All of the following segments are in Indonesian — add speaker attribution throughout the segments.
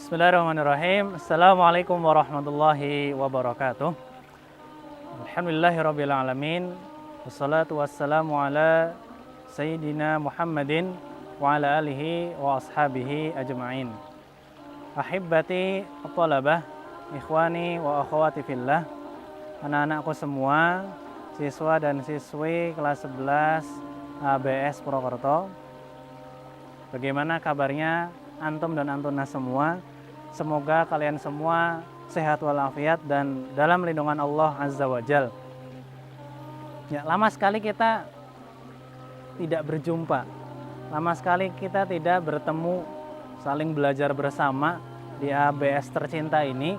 Speaker 1: Bismillahirrahmanirrahim. Assalamualaikum warahmatullahi wabarakatuh. Alhamdulillahirabbil alamin. Wassalatu wassalamu ala sayyidina Muhammadin wa ala alihi wa ashabihi ajma'in. Ahibbati at-talabah, ikhwani wa akhwati fillah. Anak-anakku semua, siswa dan siswi kelas 11 ABS Purwokerto. Bagaimana kabarnya antum dan antuna semua? Semoga kalian semua sehat walafiat dan dalam lindungan Allah Azza wa Jal. Ya, lama sekali kita tidak berjumpa. Lama sekali kita tidak bertemu, saling belajar bersama di ABS tercinta ini.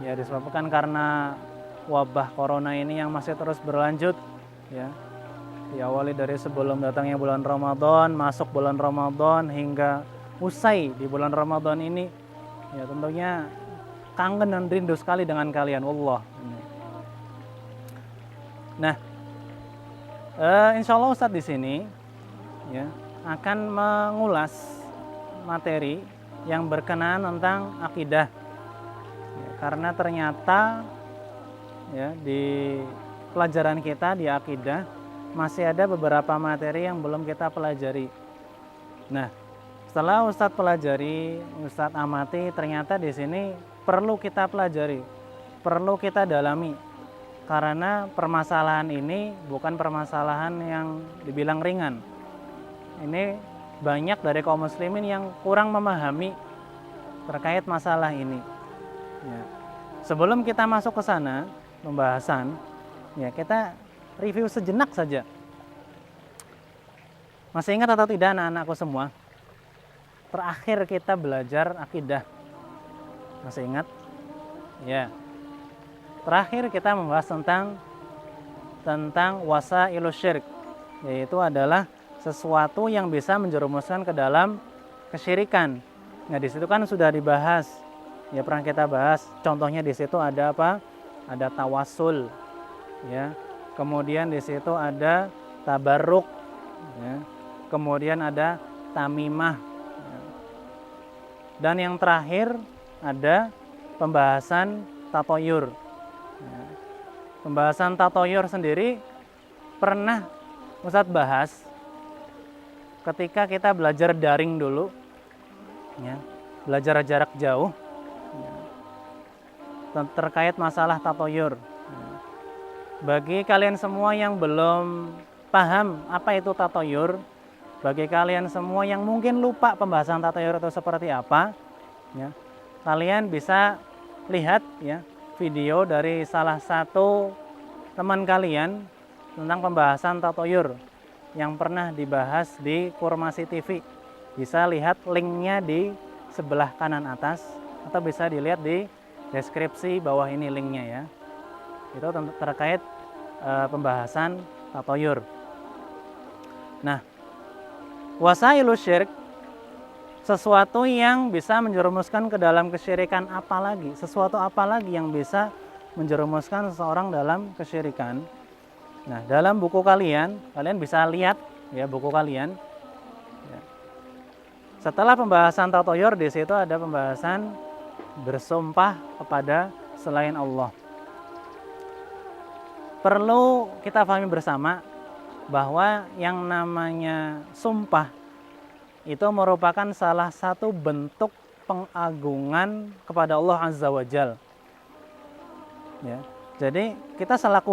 Speaker 1: Ya, disebabkan karena wabah corona ini yang masih terus berlanjut, ya. Diawali dari sebelum datangnya bulan Ramadan, masuk bulan Ramadan hingga usai di bulan Ramadan ini. Ya, tentunya kangen dan rindu sekali dengan kalian, wallah. Nah, insya Allah Ustadz di sini ya akan mengulas materi yang berkenaan tentang akidah. Ya, karena ternyata ya di pelajaran kita di akidah masih ada beberapa materi yang belum kita pelajari. Nah, setelah Ustadz pelajari, Ustadz amati, ternyata di sini perlu kita pelajari, perlu kita dalami. Karena permasalahan ini bukan permasalahan yang dibilang ringan. Ini banyak dari kaum muslimin yang kurang memahami terkait masalah ini. Ya. Sebelum kita masuk ke sana, pembahasan, ya kita review sejenak saja. Masih ingat atau tidak anak-anakku semua? Terakhir kita belajar akidah. Masih ingat? Ya. Terakhir kita membahas tentang wasailus syirk, yaitu adalah sesuatu yang bisa menjerumuskan ke dalam kesyirikan. Nah, di situ kan sudah dibahas. Ya, pernah kita bahas. Contohnya di situ ada apa? Ada tawasul. Ya. Kemudian di situ ada tabarruk. Ya. Kemudian ada tamimah. Dan yang terakhir ada pembahasan tatoyur. Pembahasan tatoyur sendiri pernah Ustadz bahas ketika kita belajar daring dulu, ya, belajar jarak jauh, ya, terkait masalah tatoyur. Bagi kalian semua yang belum paham apa itu tatoyur, bagi kalian semua yang mungkin lupa pembahasan tatoyur itu seperti apa, ya, kalian bisa lihat ya video dari salah satu teman kalian tentang pembahasan tatoyur yang pernah dibahas di Kurmasi TV. Bisa lihat linknya di sebelah kanan atas atau bisa dilihat di deskripsi bawah ini linknya ya. Itu terkait pembahasan tatoyur. Nah, wasailus syirk, sesuatu yang bisa menjerumuskan ke dalam kesyirikan apa lagi? Sesuatu apa lagi yang bisa menjerumuskan seseorang dalam kesyirikan? Nah, dalam buku kalian bisa lihat ya buku kalian. Ya. Setelah pembahasan tatoyur, di situ ada pembahasan bersumpah kepada selain Allah. Perlu kita pahami bersama bahwa yang namanya sumpah itu merupakan salah satu bentuk pengagungan kepada Allah Azza wa Jal. Ya. Jadi kita selaku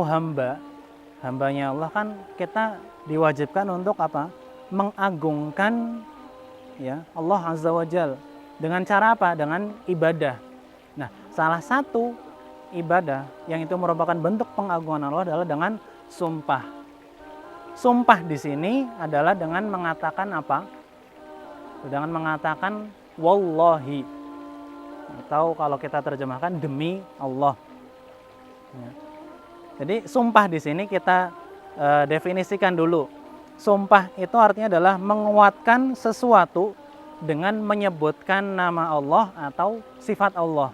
Speaker 1: hambanya Allah kan kita diwajibkan untuk apa? Mengagungkan ya Allah Azza wa Jal. Dengan cara apa? Dengan ibadah. Nah, salah satu ibadah yang itu merupakan bentuk pengagungan Allah adalah dengan sumpah. Sumpah di sini adalah dengan mengatakan apa? Dengan mengatakan wallahi, atau kalau kita terjemahkan demi Allah. Ya. Jadi sumpah di sini kita definisikan dulu. Sumpah itu artinya adalah menguatkan sesuatu dengan menyebutkan nama Allah atau sifat Allah.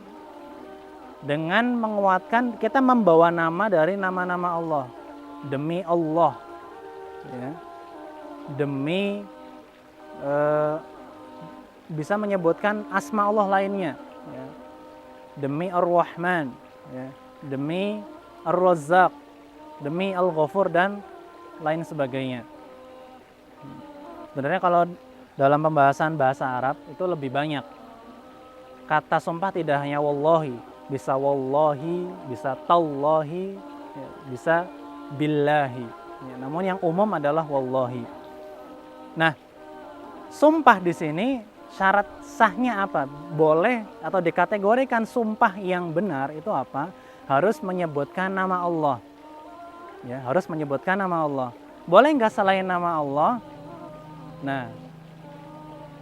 Speaker 1: Dengan menguatkan, kita membawa nama dari nama-nama Allah. Demi Allah. Ya. Demi bisa menyebutkan asma Allah lainnya. ya, demi Ar-Rahman, ya, demi Ar-Razzaq, demi Al-Ghafur dan lain sebagainya. Sebenarnya kalau dalam pembahasan bahasa Arab itu lebih banyak. Kata sumpah tidak hanya wallahi, bisa tallahi, ya, bisa billahi. Ya, namun yang umum adalah wallahi. Nah, sumpah di sini syarat sahnya apa? Boleh atau dikategorikan sumpah yang benar itu apa? Harus menyebutkan nama Allah. Ya, harus menyebutkan nama Allah. Boleh nggak selain nama Allah? Nah,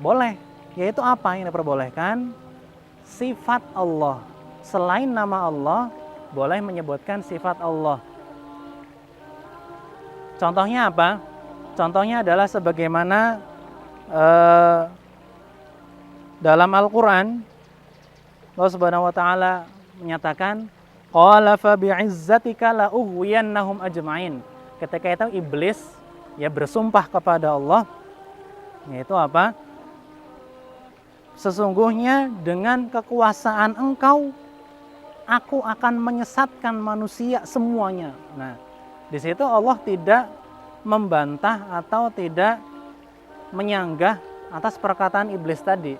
Speaker 1: boleh. Yaitu apa yang diperbolehkan? Sifat Allah. Selain nama Allah, boleh menyebutkan sifat Allah. Contohnya apa? Contohnya adalah sebagaimana dalam Al-Quran, Allah Subhanahu wa Ta'ala menyatakan, qala fa bi'izzatika la ughwiyannahum ajma'in. Ketika itu iblis ya bersumpah kepada Allah, yaitu apa? Sesungguhnya dengan kekuasaan Engkau, aku akan menyesatkan manusia semuanya. Nah, di situ Allah tidak membantah atau tidak menyanggah atas perkataan iblis tadi.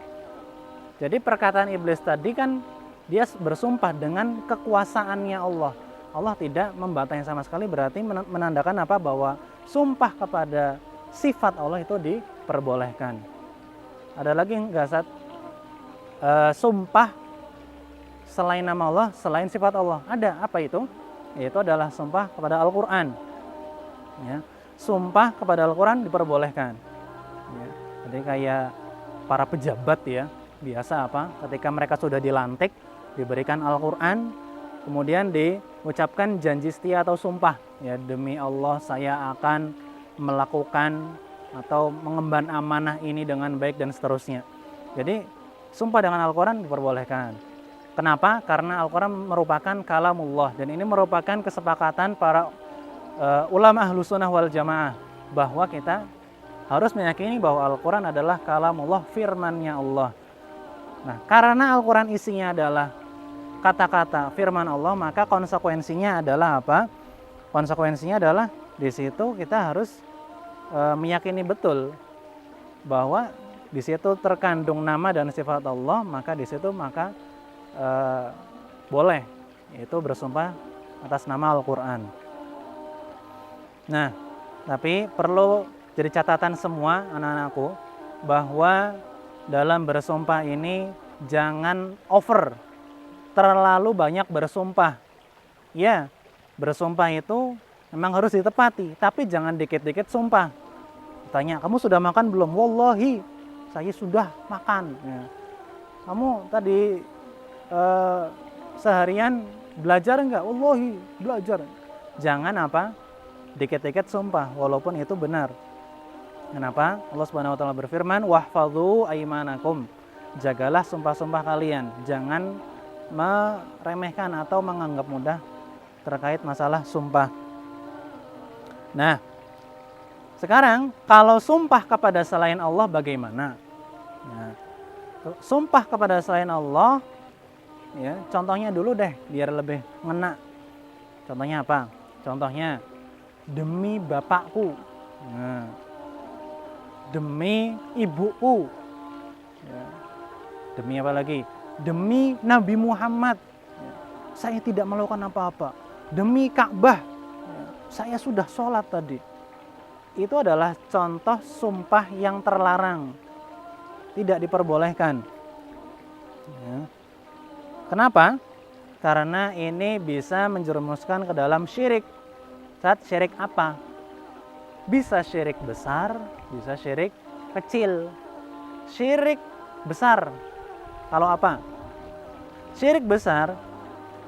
Speaker 1: Jadi perkataan iblis tadi kan dia bersumpah dengan kekuasaannya Allah. Allah tidak membantahnya sama sekali, berarti menandakan apa? Bahwa sumpah kepada sifat Allah itu diperbolehkan. Ada lagi nggak, Sat? Sumpah selain nama Allah, selain sifat Allah. Ada, apa itu? Yaitu adalah sumpah kepada Al-Quran. Ya. Sumpah kepada Al-Quran diperbolehkan. Ya. Jadi kayak para pejabat ya, biasa apa? Ketika mereka sudah dilantik, diberikan Al-Quran, kemudian diucapkan janji setia atau sumpah. Ya, demi Allah saya akan melakukan atau mengemban amanah ini dengan baik dan seterusnya. Jadi sumpah dengan Al-Quran diperbolehkan. Kenapa? Karena Al-Quran merupakan kalamullah, dan ini merupakan kesepakatan para ulama Ahlus Sunnah wal Jamaah bahwa kita harus meyakini bahwa Al-Quran adalah kalamullah, firman-Nya Allah. Nah, karena Al-Quran isinya adalah kata-kata firman Allah, maka konsekuensinya adalah apa? Konsekuensinya adalah di situ kita harus meyakini betul bahwa di situ terkandung nama dan sifat Allah, maka di situ boleh yaitu bersumpah atas nama Al-Quran. Nah, tapi perlu jadi catatan semua anak-anakku bahwa dalam bersumpah ini jangan over, terlalu banyak bersumpah. Ya, bersumpah itu memang harus ditepati, tapi jangan dikit-dikit sumpah. Tanya, kamu sudah makan belum? Wallahi, saya sudah makan. Ya. Kamu tadi seharian belajar enggak? Wallahi, belajar. Jangan apa? Dikit-dikit sumpah, walaupun itu benar. Kenapa? Allah Subhanahu wa Ta'ala berfirman, wahfadzu aimanakum. Jagalah sumpah-sumpah kalian. Jangan meremehkan atau menganggap mudah terkait masalah sumpah. Nah, sekarang kalau sumpah kepada selain Allah bagaimana? Nah, sumpah kepada selain Allah, ya, contohnya dulu deh biar lebih ngena. Contohnya apa? Contohnya demi bapakku, nah, demi ibuku, ya, demi apa lagi? Demi Nabi Muhammad, ya, saya tidak melakukan apa-apa. Demi Ka'bah, ya, saya sudah sholat tadi. Itu adalah contoh sumpah yang terlarang, tidak diperbolehkan. Ya. Kenapa? Karena ini bisa menjerumuskan ke dalam syirik. Saat syirik apa? Bisa syirik besar, bisa syirik kecil. Syirik besar, kalau apa? Syirik besar,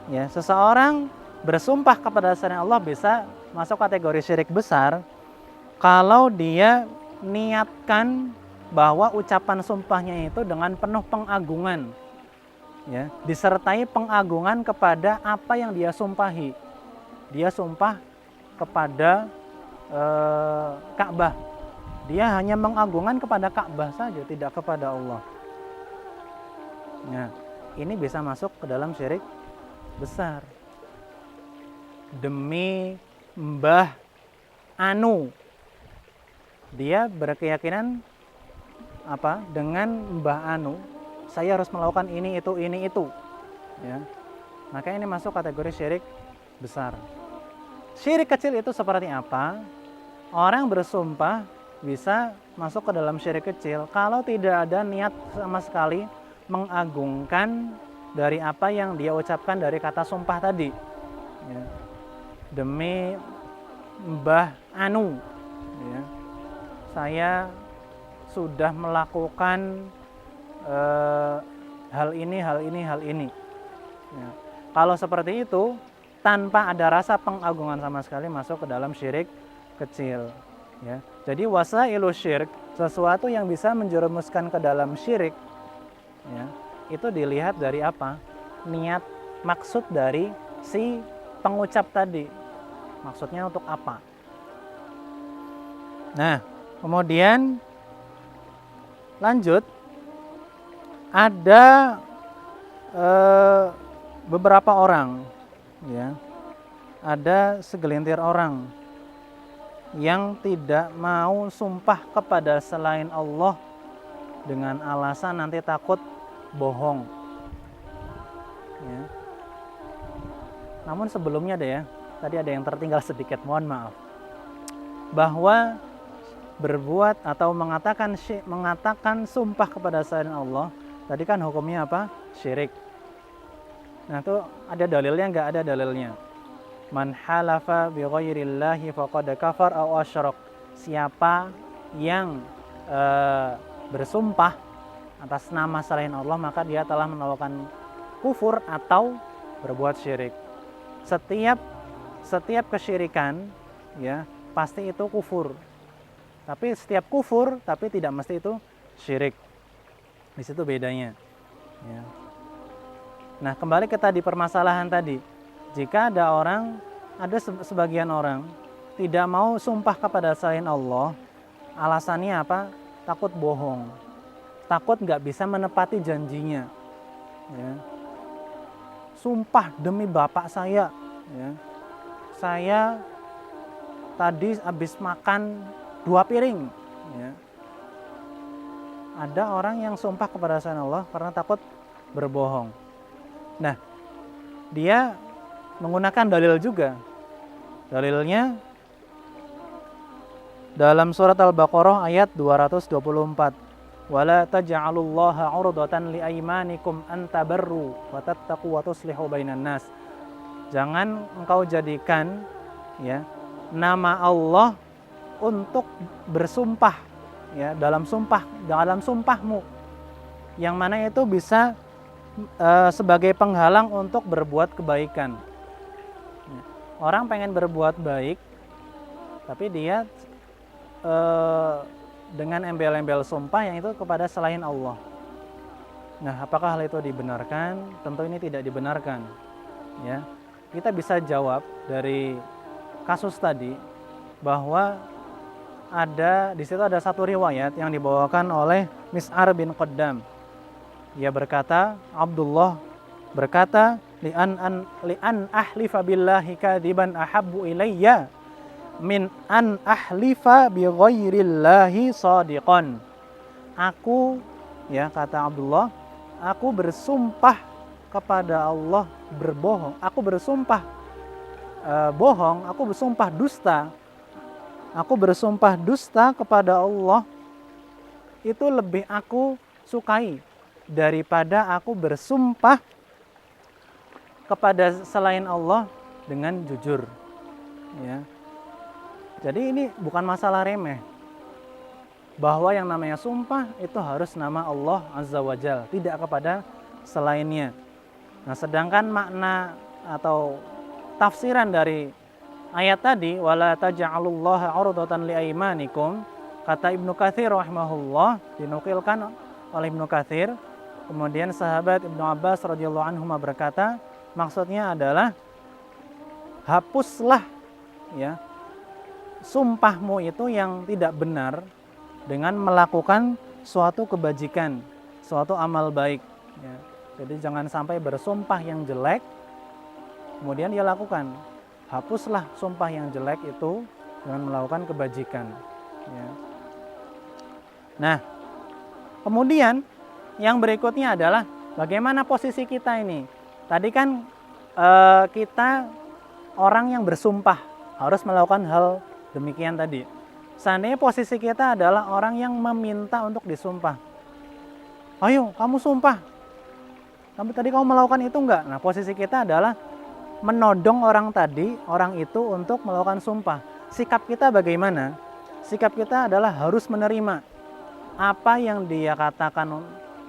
Speaker 1: ya, seseorang bersumpah kepada selain Allah bisa masuk kategori syirik besar kalau dia niatkan bahwa ucapan sumpahnya itu dengan penuh pengagungan, ya, disertai pengagungan kepada apa yang dia sumpahi. Dia sumpah kepada Ka'bah. Dia hanya mengagungkan kepada Ka'bah saja, tidak kepada Allah. Ya. ini bisa masuk ke dalam syirik besar. Demi Mbah Anu, dia berkeyakinan apa? Dengan Mbah Anu, saya harus melakukan ini itu, ya. Maka ini masuk kategori syirik besar. Syirik kecil itu seperti apa? Orang bersumpah bisa masuk ke dalam syirik kecil kalau tidak ada niat sama sekali mengagungkan dari apa yang dia ucapkan dari kata sumpah tadi, ya. Demi Mbah Anu, ya, saya sudah melakukan hal ini. Ya. Kalau seperti itu, tanpa ada rasa pengagungan sama sekali, masuk ke dalam syirik kecil. Ya. Jadi wasailu syirik, sesuatu yang bisa menjerumuskan ke dalam syirik, ya, itu dilihat dari apa? Niat, maksud dari si pengucap tadi. Maksudnya untuk apa? Nah, kemudian lanjut, ada beberapa orang, ya, ada segelintir orang yang tidak mau sumpah kepada selain Allah dengan alasan nanti takut bohong, ya. Namun sebelumnya deh ya, tadi ada yang tertinggal sedikit, mohon maaf, bahwa berbuat atau mengatakan sumpah kepada selain Allah tadi kan hukumnya apa? Syirik. Nah, itu ada dalilnya nggak? Ada dalilnya. Man halafa bi ghairillahi faqad kafar aw asyrak. Siapa yang bersumpah atas nama selain Allah, maka dia telah melakukan kufur atau berbuat syirik. Setiap kesyirikan, ya, pasti itu kufur. Tapi setiap kufur tapi tidak mesti itu syirik. Di situ bedanya, ya. Nah, kembali ke tadi permasalahan tadi. Jika ada sebagian orang tidak mau sumpah kepada selain Allah, alasannya apa? Takut bohong, takut nggak bisa menepati janjinya, ya. Sumpah demi bapak saya, ya, saya tadi habis makan 2 piring, ya. Ada orang yang sumpah kepada selain Allah karena takut berbohong. Nah, dia menggunakan dalil juga. Dalilnya dalam surat Al-Baqarah ayat 224. Wala taj'alullaha 'urdatan liaymanikum an tabarru wa tattaqu wa tuslihu bainan nas. Jangan engkau jadikan, ya, nama Allah untuk bersumpah, ya, dalam sumpahmu, yang mana itu bisa sebagai penghalang untuk berbuat kebaikan. Orang pengen berbuat baik, tapi dia dengan embel-embel sumpah yang itu kepada selain Allah. Nah, apakah hal itu dibenarkan? Tentu ini tidak dibenarkan, ya. Kita bisa jawab dari kasus tadi bahwa di situ ada satu riwayat yang dibawakan oleh Mis'ar bin Qaddam. Ia berkata, Abdullah berkata, li'an ahlifa billahi kadiban ahabbu ilayya min an ahlifa bi ghairillahi shadiqan. Aku, ya, kata Abdullah, aku bersumpah kepada Allah berbohong. Aku bersumpah bohong, aku bersumpah dusta. Aku bersumpah dusta kepada Allah itu lebih aku sukai daripada aku bersumpah kepada selain Allah dengan jujur, ya. Jadi ini bukan masalah remeh, bahwa yang namanya sumpah itu harus nama Allah Azza wa Jalla, tidak kepada selainnya. Nah, sedangkan makna atau tafsiran dari ayat tadi, wala taj'alullaha 'urdatan liaymanikum, kata Ibnu Katsir rahimahullah, dinukilkan oleh Ibnu Katsir. Kemudian sahabat Ibnu Abbas radhiyallahu anhu berkata, maksudnya adalah hapuslah, ya, sumpahmu itu yang tidak benar dengan melakukan suatu kebajikan, suatu amal baik, ya. Jadi jangan sampai bersumpah yang jelek, kemudian dia lakukan. Hapuslah sumpah yang jelek itu dengan melakukan kebajikan. Ya. Nah, kemudian yang berikutnya adalah bagaimana posisi kita ini. Tadi kan kita orang yang bersumpah harus melakukan hal demikian tadi. Seandainya posisi kita adalah orang yang meminta untuk disumpah. Ayo, kamu sumpah. Tadi kamu melakukan itu enggak? Nah, posisi kita adalah menodong orang itu untuk melakukan sumpah. Sikap kita bagaimana? Sikap kita adalah harus menerima apa yang dia katakan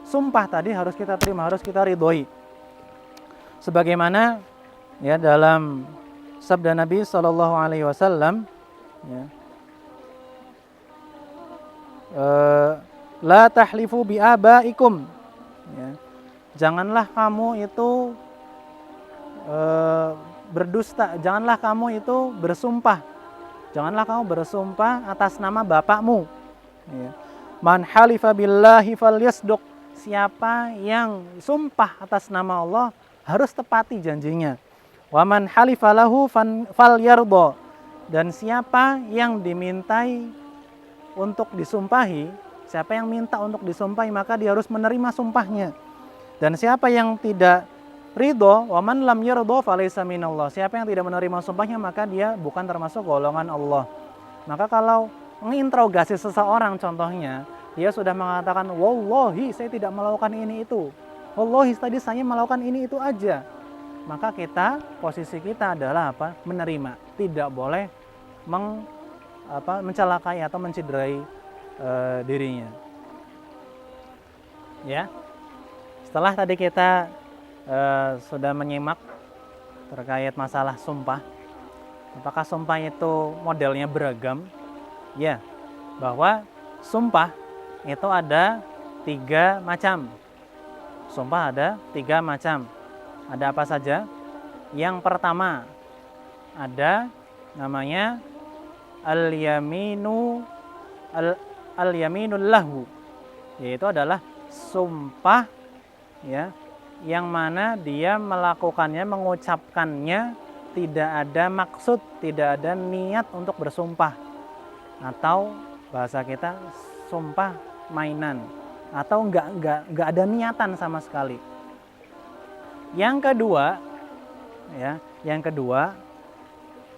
Speaker 1: sumpah tadi, harus kita terima, harus kita ridhoi. Sebagaimana ya dalam sabda Nabi Shallallahu Alaihi Wasallam, ya, la tahlifu bi abaikum, ya, janganlah kamu itu berdusta, janganlah kamu itu bersumpah, janganlah kamu bersumpah atas nama bapakmu. Ya. Man halifa billahi falyasduq, siapa yang sumpah atas nama Allah harus tepati janjinya. Wa man halifa lahu falyardha, dan siapa yang dimintai untuk disumpahi, siapa yang minta untuk disumpahi maka dia harus menerima sumpahnya. Dan siapa yang tidak ridho, wa man lam yardha falaysa minallah, siapa yang tidak menerima sumpahnya maka dia bukan termasuk golongan Allah. Maka kalau menginterogasi seseorang, contohnya dia sudah mengatakan wallahi saya tidak melakukan ini itu, wallahi tadi saya melakukan ini itu aja, maka posisi kita adalah apa? Menerima, tidak boleh mencelakai atau menciderai dirinya. Ya, setelah tadi kita sudah menyimak terkait masalah sumpah, apakah sumpah itu modelnya beragam? Ya, bahwa sumpah itu ada 3 macam. Sumpah ada 3 macam. Ada apa saja? Yang pertama ada namanya al-yaminul lahu, yaitu adalah sumpah ya yang mana dia melakukannya, mengucapkannya tidak ada maksud, tidak ada niat untuk bersumpah, atau bahasa kita sumpah mainan, atau enggak ada niatan sama sekali. Yang kedua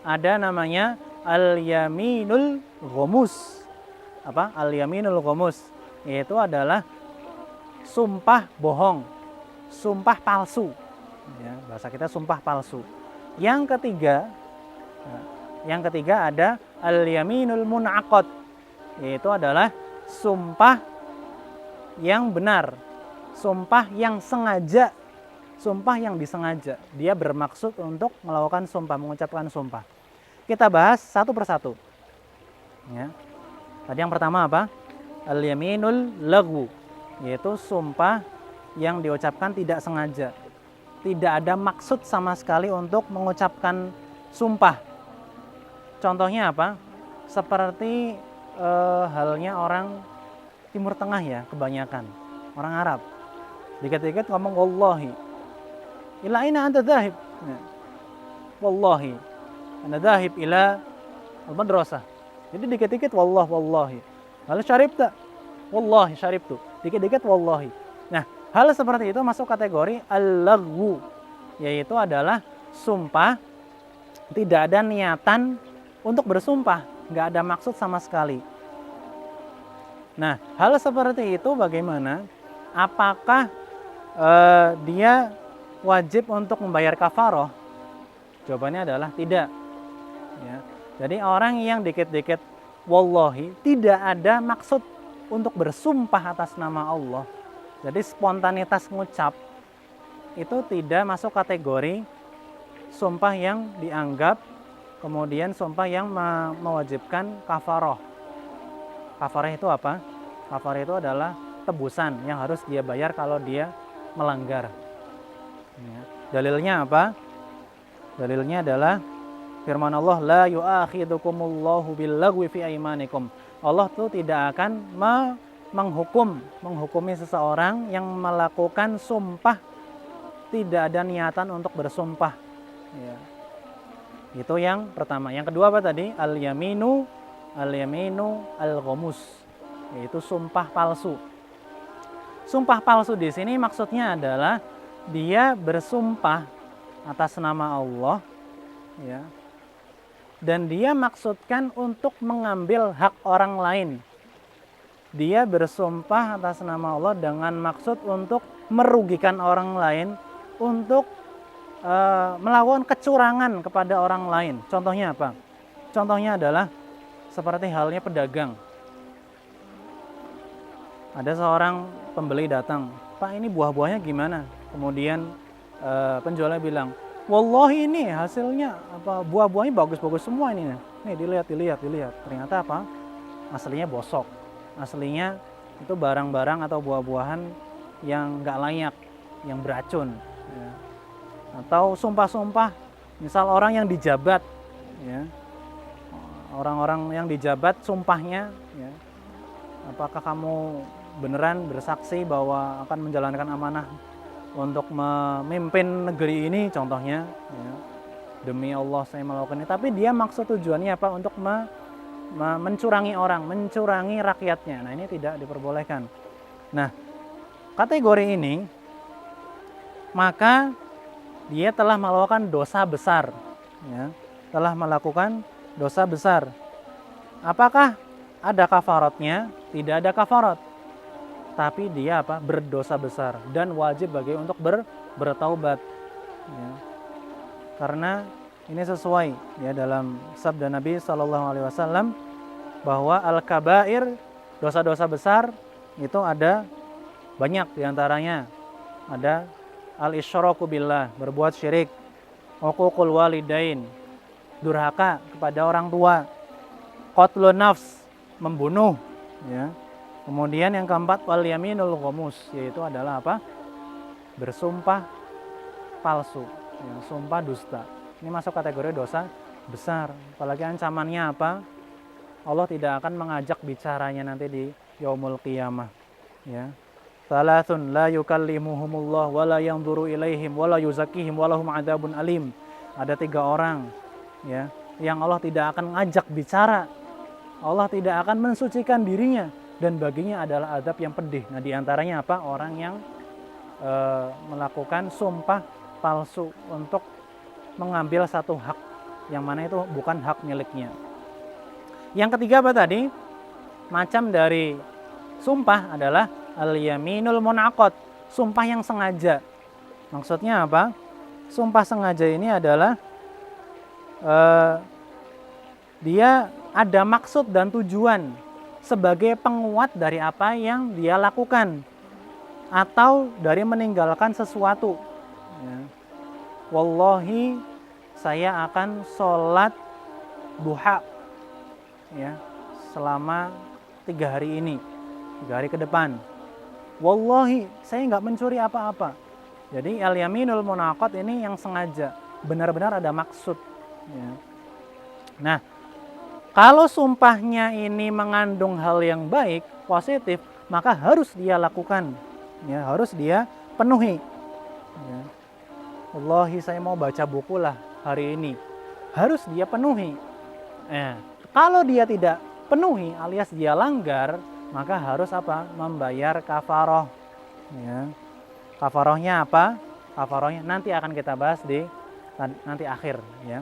Speaker 1: ada namanya al-yaminul ghamus. Apa? Al-yaminul ghamus, yaitu adalah sumpah bohong, sumpah palsu. Ya, bahasa kita sumpah palsu. Yang ketiga ada al-yaminul munaqad, yaitu adalah sumpah yang benar, sumpah yang sengaja, sumpah yang disengaja. Dia bermaksud untuk melakukan sumpah, mengucapkan sumpah. Kita bahas satu persatu. Ya. Tadi yang pertama apa? Al-yaminul lagwu, yaitu sumpah yang diucapkan tidak sengaja. Tidak ada maksud sama sekali untuk mengucapkan sumpah. Contohnya apa? Seperti halnya orang Timur Tengah ya, kebanyakan orang Arab. Dikit-dikit ngomong wallahi, ila aina anta dhahib? Wallahi ana dhahib ila al-madrasah. Jadi dikit-dikit wallahi. Lalu syaribta? Wallahi syaribtu. Dikit-dikit wallahi. Nah, hal seperti itu masuk kategori al-lagwu, yaitu adalah sumpah tidak ada niatan untuk bersumpah, nggak ada maksud sama sekali. Nah, hal seperti itu bagaimana? Apakah dia wajib untuk membayar kafaroh? Jawabannya adalah tidak. Ya. Jadi orang yang dikit-dikit wallahi tidak ada maksud untuk bersumpah atas nama Allah. Jadi spontanitas ngucap itu tidak masuk kategori sumpah yang dianggap, kemudian sumpah yang mewajibkan kafaroh. Kafaroh itu apa? Kafaroh itu adalah tebusan yang harus dia bayar kalau dia melanggar. Ya. Dalilnya apa? Dalilnya adalah firman Allah, la yu'akhidukumullahu billagwi fi aimanikum. Allah tuh tidak akan menghukumi seseorang yang melakukan sumpah tidak ada niatan untuk bersumpah. Ya. Itu yang pertama. Yang kedua apa tadi? Al-yaminu al-ghamus, yaitu sumpah palsu. Sumpah palsu di sini maksudnya adalah dia bersumpah atas nama Allah, ya, dan dia maksudkan untuk mengambil hak orang lain. Dia bersumpah atas nama Allah dengan maksud untuk merugikan orang lain, untuk melakukan kecurangan kepada orang lain. Contohnya apa? Contohnya adalah seperti halnya pedagang. Ada seorang pembeli datang, "Pak, ini buah-buahnya gimana?" Kemudian penjualnya bilang, "Wallahi ini hasilnya buah-buahnya bagus-bagus semua ini. Nih dilihat. Ternyata apa? Aslinya bosok. Aslinya itu barang-barang atau buah-buahan yang nggak layak, yang beracun." Ya. Atau sumpah-sumpah, misal orang yang dijabat, ya, orang-orang yang dijabat sumpahnya, ya, apakah kamu beneran bersaksi bahwa akan menjalankan amanah untuk memimpin negeri ini, contohnya, ya, demi Allah saya melakukan ini, tapi dia maksud tujuannya apa? Untuk mencurangi orang, mencurangi rakyatnya. Nah, ini tidak diperbolehkan. Nah, kategori ini maka dia telah melakukan dosa besar, ya, telah melakukan dosa besar. Apakah ada kafaratnya? Tidak ada kafarat, tapi dia apa? Berdosa besar dan wajib bagi untuk bertaubat, ya. Karena ini sesuai, ya, dalam sabda Nabi SAW bahwa al-kabair, dosa-dosa besar itu ada banyak diantaranya. Ada al-isyraku billah, berbuat syirik, uququl walidain, durhaka kepada orang tua, qatlun nafs, membunuh, ya. Kemudian yang keempat wal yaminul ghamus, yaitu adalah apa? Bersumpah palsu, ya, sumpah dusta. Ini masuk kategori dosa besar. Apalagi ancamannya apa? Allah tidak akan mengajak bicaranya nanti di yaumul qiyamah, ya. Salasun la yukallimuhumullah wa la yanzuru ilaihim wa la yuzakkihim wa lahum adzabun alim. Ada 3 orang, ya, yang Allah tidak akan ngajak bicara. Allah tidak akan mensucikan dirinya dan baginya adalah azab yang pedih. Nah, diantaranya apa? Orang yang melakukan sumpah palsu untuk mengambil satu hak yang mana itu bukan hak miliknya. Yang ketiga apa tadi? Macam dari sumpah adalah al-yaminul munaqad, sumpah yang sengaja. Maksudnya apa? Sumpah sengaja ini adalah dia ada maksud dan tujuan sebagai penguat dari apa yang dia lakukan atau dari meninggalkan sesuatu, ya. Wallahi saya akan sholat duha, ya, selama 3 hari ini, 3 hari ke depan. Wallahi saya nggak mencuri apa-apa. Jadi al-yaminul munaqad ini yang sengaja, benar-benar ada maksud, ya. Nah, kalau sumpahnya ini mengandung hal yang baik, positif, maka harus dia lakukan, ya, harus dia penuhi, ya. Wallahi saya mau baca buku lah hari ini, harus dia penuhi. Kalau dia tidak penuhi alias dia langgar, maka harus apa? Membayar kafaroh, ya. Kafarohnya apa? Kafarohnya nanti akan kita bahas di nanti akhir, ya.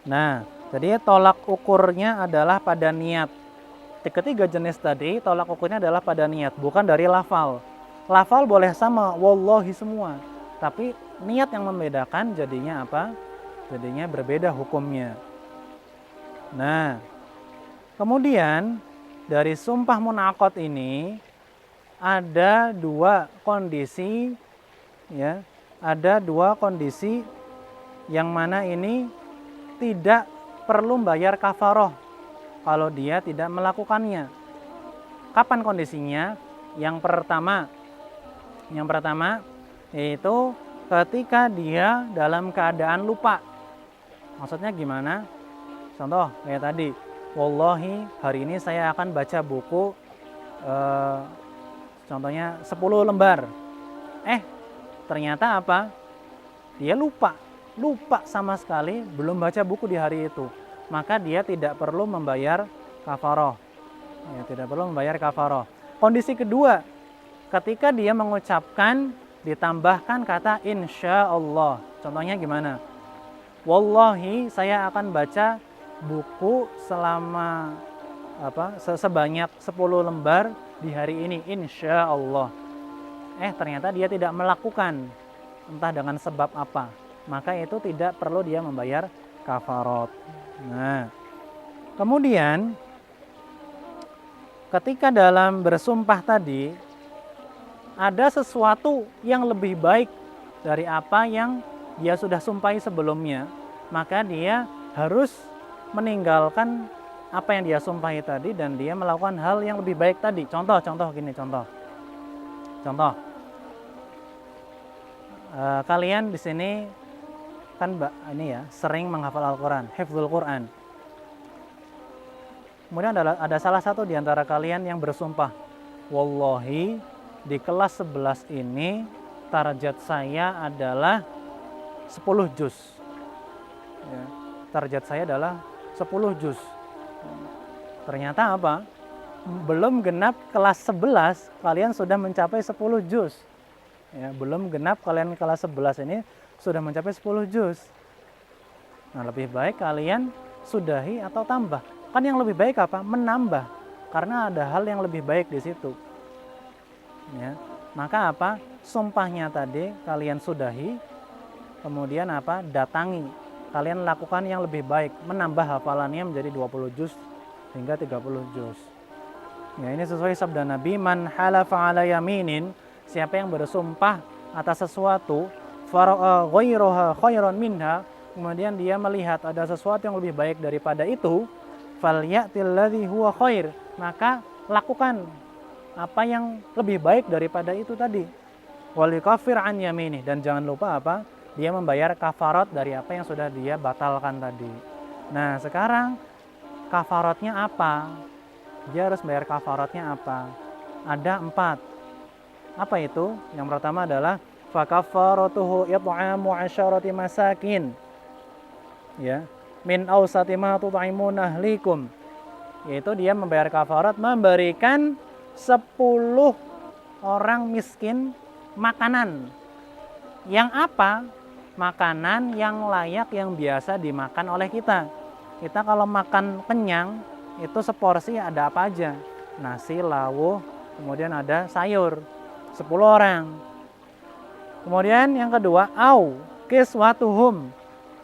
Speaker 1: Nah, jadi tolak ukurnya adalah pada niat. Ketiga jenis tadi tolak ukurnya adalah pada niat, bukan dari lafal. Lafal boleh sama, wallahi semua, tapi niat yang membedakan, jadinya apa? Jadinya berbeda hukumnya. Nah, kemudian dari sumpah munaqad ini ada 2 kondisi, ya. Ada 2 kondisi yang mana ini tidak perlu bayar kafaroh kalau dia tidak melakukannya. Kapan kondisinya? Yang pertama yaitu ketika dia dalam keadaan lupa. Maksudnya gimana? Contoh kayak tadi, wallahi hari ini saya akan baca buku contohnya 10 lembar. ternyata apa? Dia lupa sama sekali, belum baca buku di hari itu. Maka dia tidak perlu membayar kafaroh. Ya, tidak perlu membayar kafaroh. Kondisi kedua, ketika dia mengucapkan ditambahkan kata insya Allah. Contohnya gimana? Wallahi saya akan baca buku selama sebanyak 10 lembar di hari ini insya Allah. Ternyata dia tidak melakukan, entah dengan sebab apa, maka itu tidak perlu dia membayar kafarat. Nah, kemudian ketika dalam bersumpah tadi ada sesuatu yang lebih baik dari apa yang dia sudah sumpahi sebelumnya, maka dia harus meninggalkan apa yang dia sumpahi tadi dan dia melakukan hal yang lebih baik tadi. Contoh gini, contoh. Kalian di sini kan sering menghafal Al-Quran, hifdzul Quran. Kemudian ada salah satu di antara kalian yang bersumpah, wallahi di kelas 11 ini target saya adalah 10 juz. Ya, target saya adalah 10 juz. Ternyata apa? Belum genap kelas 11 kalian sudah mencapai 10 juz. Ya, belum genap kalian kelas 11 ini sudah mencapai 10 juz. Nah, lebih baik kalian sudahi atau tambah. Kan yang lebih baik apa? Menambah. Karena ada hal yang lebih baik di situ. Ya. Maka apa? Sumpahnya tadi kalian sudahi, kemudian apa? Datangi. Kalian lakukan yang lebih baik, menambah hafalannya menjadi 20 juz hingga 30 juz. Ya, ini sesuai sabda Nabi, man halafa ala yaminin, siapa yang bersumpah atas sesuatu fara'a ghairuha khairan minha, kemudian dia melihat ada sesuatu yang lebih baik daripada itu, falyatil ladzi huwa khair, maka lakukan apa yang lebih baik daripada itu tadi. Walikafir an yamini, dan jangan lupa apa? Dia membayar kafarat dari apa yang sudah dia batalkan tadi. Nah, sekarang kafaratnya apa? Dia harus bayar kafaratnya apa? Ada 4. Apa itu? Yang pertama adalah fakafaratuhu it'amu 'asharati masakin. Ya, min awsati ma tut'imuna ahlikum. Yaitu dia membayar kafarat memberikan 10 orang miskin makanan. Yang apa? Makanan yang layak, yang biasa dimakan oleh kita. Kita kalau makan kenyang, itu seporsi ada apa aja? Nasi, lawuh, kemudian ada sayur. 10 orang. Kemudian yang kedua, au kiswatuhum,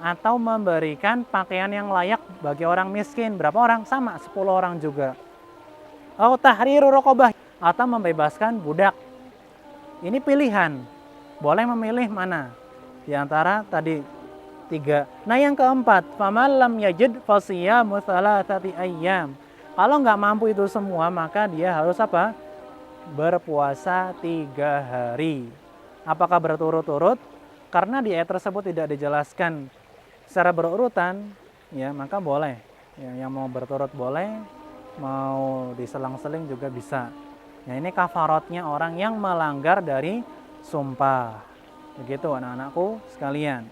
Speaker 1: atau memberikan pakaian yang layak bagi orang miskin. Berapa orang? Sama, 10 orang juga. Au tahriru raqabah, atau membebaskan budak. Ini pilihan. Boleh memilih mana di antara tadi 3. Nah, yang keempat, faman lam yajid fasiyamu thalathati ayyam. Kalau nggak mampu itu semua, maka dia harus apa? Berpuasa 3 hari. Apakah berturut-turut? Karena di ayat tersebut tidak dijelaskan secara berurutan, ya maka boleh. Ya, yang mau berturut boleh, mau diselang-seling juga bisa. Ya, ini kafaratnya orang yang melanggar dari sumpah. Begitu anak-anakku sekalian.